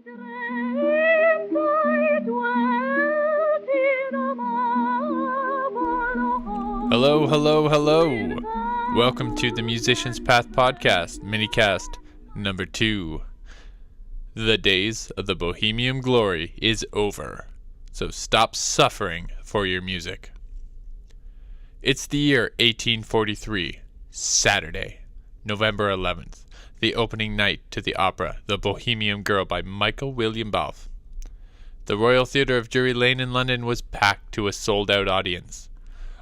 Dreamt I dwelt in a marble hall. Hello, hello, hello. Welcome to the Musician's Path Podcast, minicast number 2. The days of the Bohemian glory is over, so stop suffering for your music. It's the year 1843, Saturday, November 11th, the opening night to the opera The Bohemian Girl by Michael William Balfe. The Royal Theatre of Drury Lane in London was packed to a sold-out audience.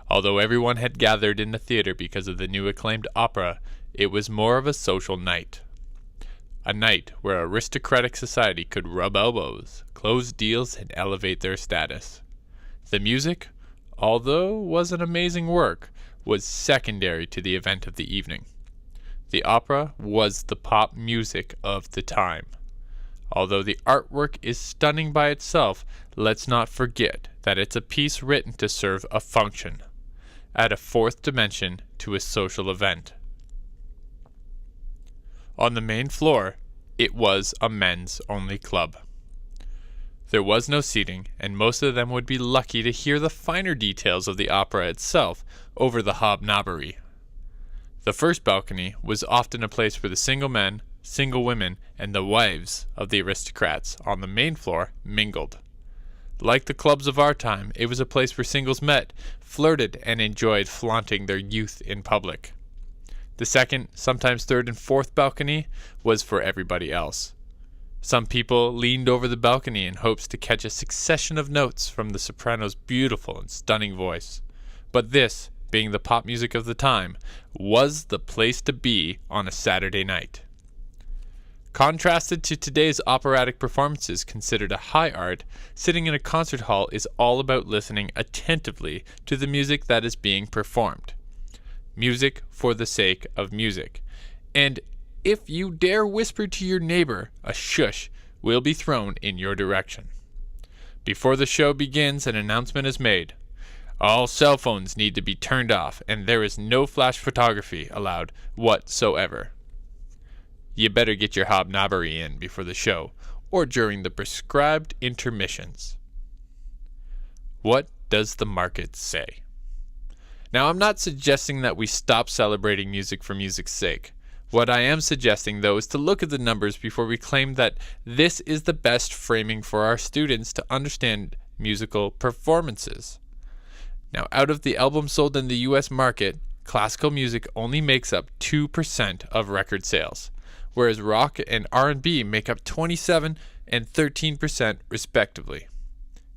Although everyone had gathered in the theatre because of the new acclaimed opera, it was more of a social night. A night where aristocratic society could rub elbows, close deals, and elevate their status. The music, although was an amazing work, was secondary to the event of the evening. The opera was the pop music of the time. Although the artwork is stunning by itself, let's not forget that it's a piece written to serve a function. Add a fourth dimension to a social event. On the main floor, it was a men's-only club. There was no seating, and most of them would be lucky to hear the finer details of the opera itself over the hobnobbery. The first balcony was often a place for the single men, single women, and the wives of the aristocrats on the main floor mingled. Like the clubs of our time, it was a place where singles met, flirted, and enjoyed flaunting their youth in public. The second, sometimes third and fourth balcony was for everybody else. Some people leaned over the balcony in hopes to catch a succession of notes from the soprano's beautiful and stunning voice. But this, being the pop music of the time, was the place to be on a Saturday night. Contrasted to today's operatic performances considered a high art, sitting in a concert hall is all about listening attentively to the music that is being performed. Music for the sake of music. And if you dare whisper to your neighbor, a shush will be thrown in your direction. Before the show begins, an announcement is made. All cell phones need to be turned off, and there is no flash photography allowed whatsoever. You better get your hobnobbery in before the show, or during the prescribed intermissions. What does the market say? Now, I'm not suggesting that we stop celebrating music for music's sake. What I am suggesting, though, is to look at the numbers before we claim that this is the best framing for our students to understand musical performances. Now, out of the albums sold in the U.S. market, classical music only makes up 2% of record sales, whereas rock and R&B make up 27% and 13% respectively.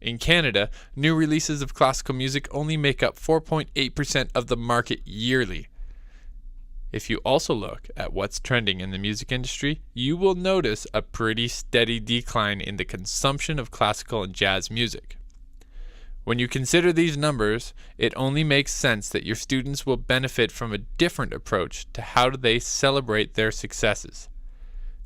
In Canada, new releases of classical music only make up 4.8% of the market yearly. If you also look at what's trending in the music industry, you will notice a pretty steady decline in the consumption of classical and jazz music. When you consider these numbers, it only makes sense that your students will benefit from a different approach to how they celebrate their successes.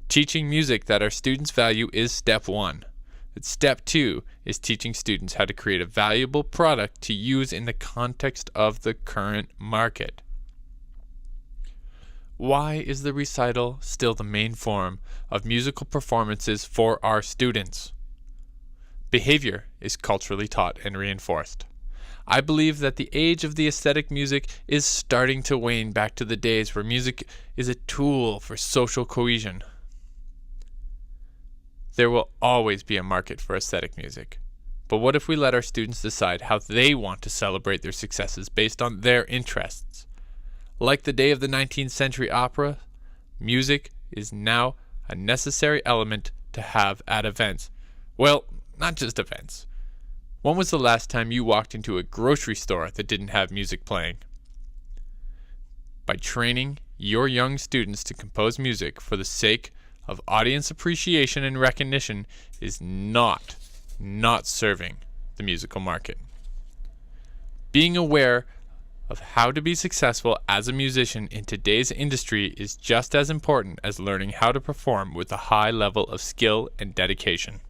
Teaching music that our students value is step 1. But step 2 is teaching students how to create a valuable product to use in the context of the current market. Why is the recital still the main form of musical performances for our students? Behavior is culturally taught and reinforced. I believe that the age of the aesthetic music is starting to wane back to the days where music is a tool for social cohesion. There will always be a market for aesthetic music. But what if we let our students decide how they want to celebrate their successes based on their interests? Like the day of the 19th century opera, music is now a necessary element to have at events. Well, not just events. When was the last time you walked into a grocery store that didn't have music playing? By training your young students to compose music for the sake of audience appreciation and recognition is not serving the musical market. Being aware of how to be successful as a musician in today's industry is just as important as learning how to perform with a high level of skill and dedication.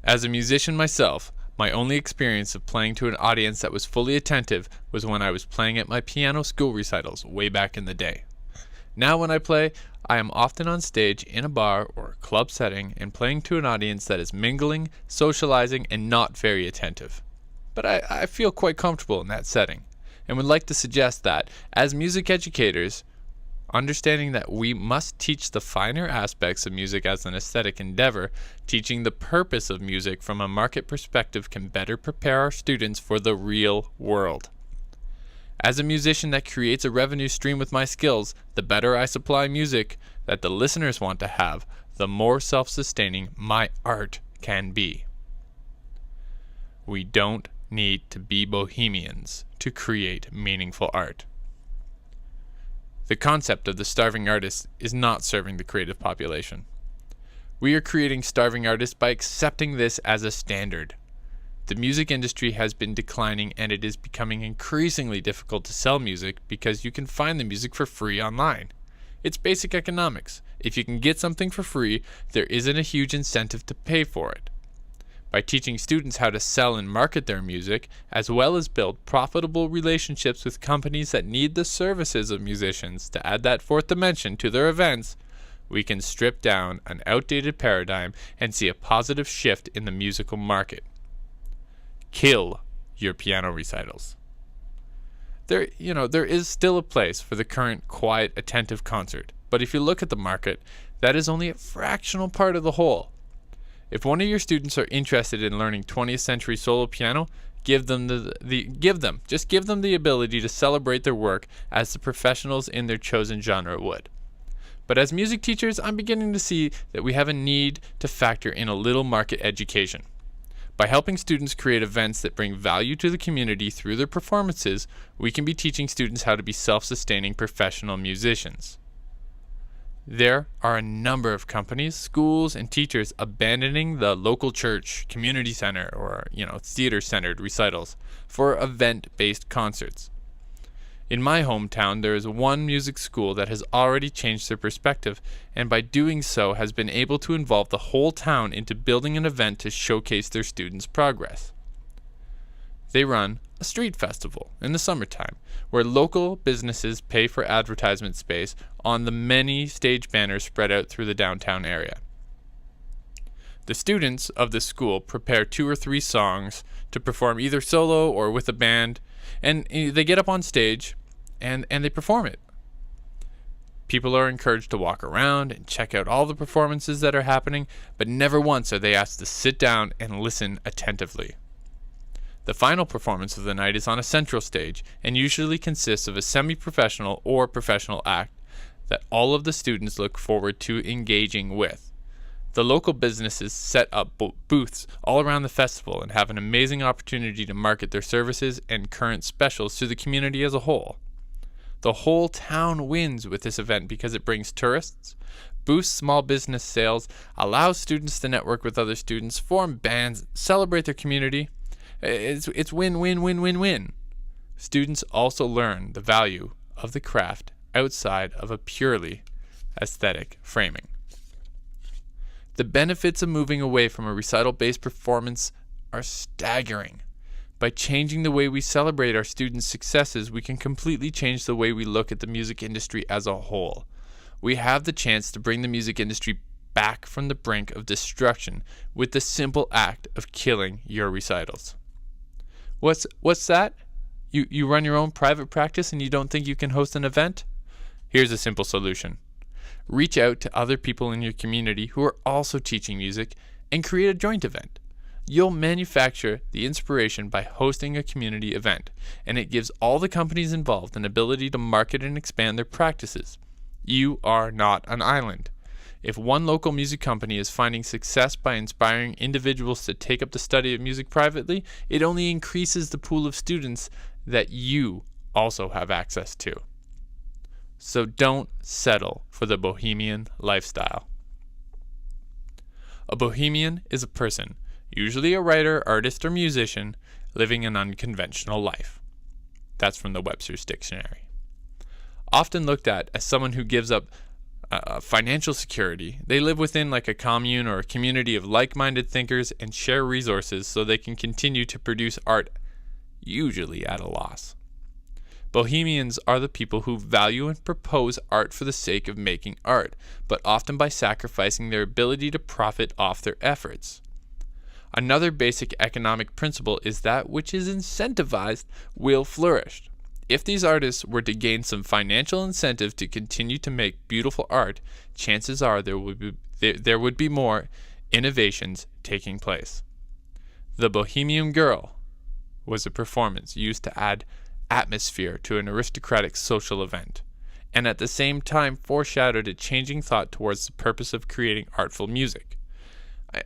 As a musician myself, my only experience of playing to an audience that was fully attentive was when I was playing at my piano school recitals way back in the day. Now when I play, I am often on stage in a bar or a club setting and playing to an audience that is mingling, socializing, and not very attentive. But I feel quite comfortable in that setting, and would like to suggest that, as music educators, understanding that we must teach the finer aspects of music as an aesthetic endeavor, teaching the purpose of music from a market perspective can better prepare our students for the real world. As a musician that creates a revenue stream with my skills, the better I supply music that the listeners want to have, the more self-sustaining my art can be. We don't need to be bohemians to create meaningful art. The concept of the starving artist is not serving the creative population. We are creating starving artists by accepting this as a standard. The music industry has been declining, and it is becoming increasingly difficult to sell music because you can find the music for free online. It's basic economics. If you can get something for free, there isn't a huge incentive to pay for it. By teaching students how to sell and market their music, as well as build profitable relationships with companies that need the services of musicians to add that fourth dimension to their events, we can strip down an outdated paradigm and see a positive shift in the musical market. Kill your piano recitals. There is still a place for the current quiet, attentive concert, but if you look at the market, that is only a fractional part of the whole. If one of your students are interested in learning 20th century solo piano, give them the ability to celebrate their work as the professionals in their chosen genre would. But as music teachers, I'm beginning to see that we have a need to factor in a little market education. By helping students create events that bring value to the community through their performances, we can be teaching students how to be self-sustaining professional musicians. There are a number of companies, schools, and teachers abandoning the local church, community center, or theater-centered recitals for event-based concerts. In my hometown, there is one music school that has already changed their perspective, and by doing so has been able to involve the whole town into building an event to showcase their students' progress. They run a street festival in the summertime, where local businesses pay for advertisement space on the many stage banners spread out through the downtown area. The students of this school prepare 2 or 3 songs to perform either solo or with a band, and they get up on stage and they perform it. People are encouraged to walk around and check out all the performances that are happening, but never once are they asked to sit down and listen attentively. The final performance of the night is on a central stage and usually consists of a semi-professional or professional act that all of the students look forward to engaging with. The local businesses set up booths all around the festival and have an amazing opportunity to market their services and current specials to the community as a whole. The whole town wins with this event because it brings tourists, boosts small business sales, allows students to network with other students, form bands, celebrate their community. It's win-win-win-win-win. Students also learn the value of the craft outside of a purely aesthetic framing. The benefits of moving away from a recital-based performance are staggering. By changing the way we celebrate our students' successes, we can completely change the way we look at the music industry as a whole. We have the chance to bring the music industry back from the brink of destruction with the simple act of killing your recitals. What's that? You run your own private practice and you don't think you can host an event? Here's a simple solution. Reach out to other people in your community who are also teaching music and create a joint event. You'll manufacture the inspiration by hosting a community event, and it gives all the companies involved an ability to market and expand their practices. You are not an island. If one local music company is finding success by inspiring individuals to take up the study of music privately, it only increases the pool of students that you also have access to. So don't settle for the bohemian lifestyle. A bohemian is a person, usually a writer, artist, or musician, living an unconventional life. That's from the Webster's Dictionary. Often looked at as someone who gives up financial security, they live within like a commune or a community of like-minded thinkers and share resources so they can continue to produce art, usually at a loss. Bohemians are the people who value and propose art for the sake of making art, but often by sacrificing their ability to profit off their efforts. Another basic economic principle is that which is incentivized will flourish. If these artists were to gain some financial incentive to continue to make beautiful art, chances are there would be more innovations taking place. The Bohemian Girl was a performance used to add atmosphere to an aristocratic social event, and at the same time foreshadowed a changing thought towards the purpose of creating artful music.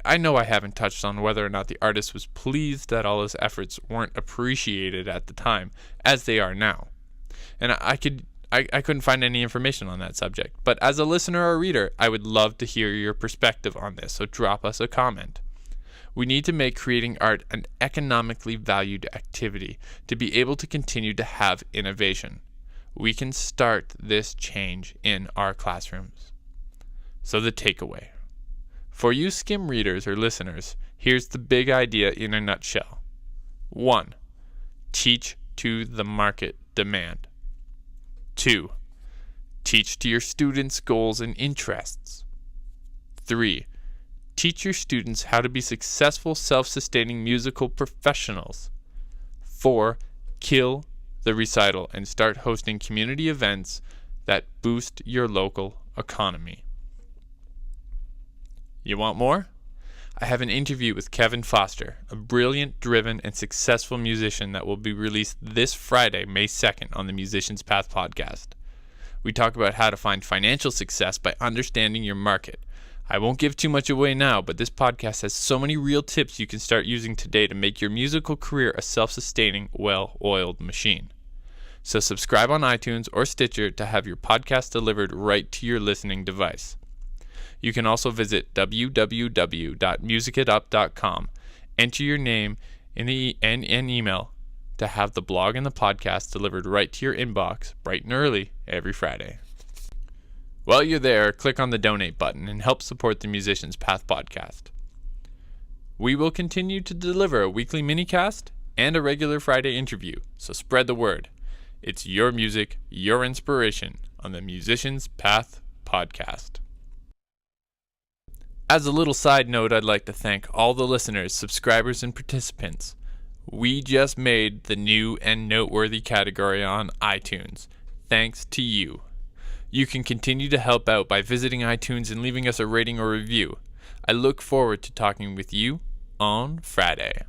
I know I haven't touched on whether or not the artist was pleased that all his efforts weren't appreciated at the time as they are now, and I couldn't find any information on that subject, but as a listener or reader, I would love to hear your perspective on this, so drop us a comment. We need to make creating art an economically valued activity to be able to continue to have innovation. We can start this change in our classrooms. So the takeaway. For you skim readers or listeners, here's the big idea in a nutshell. 1. Teach to the market demand. 2. Teach to your students' goals and interests. 3. Teach your students how to be successful, self-sustaining musical professionals. 4. Kill the recital and start hosting community events that boost your local economy. You want more? I have an interview with Kevin Foster, a brilliant, driven, and successful musician that will be released this Friday, May 2nd, on the Musician's Path podcast. We talk about how to find financial success by understanding your market. I won't give too much away now, but this podcast has so many real tips you can start using today to make your musical career a self-sustaining, well-oiled machine. So subscribe on iTunes or Stitcher to have your podcast delivered right to your listening device. You can also visit www.musicitup.com, enter your name and email to have the blog and the podcast delivered right to your inbox bright and early every Friday. While you're there, click on the donate button and help support the Musician's Path podcast. We will continue to deliver a weekly minicast and a regular Friday interview, so spread the word. It's your music, your inspiration on the Musician's Path podcast. As a little side note, I'd like to thank all the listeners, subscribers, and participants. We just made the new and noteworthy category on iTunes. Thanks to you. You can continue to help out by visiting iTunes and leaving us a rating or review. I look forward to talking with you on Friday.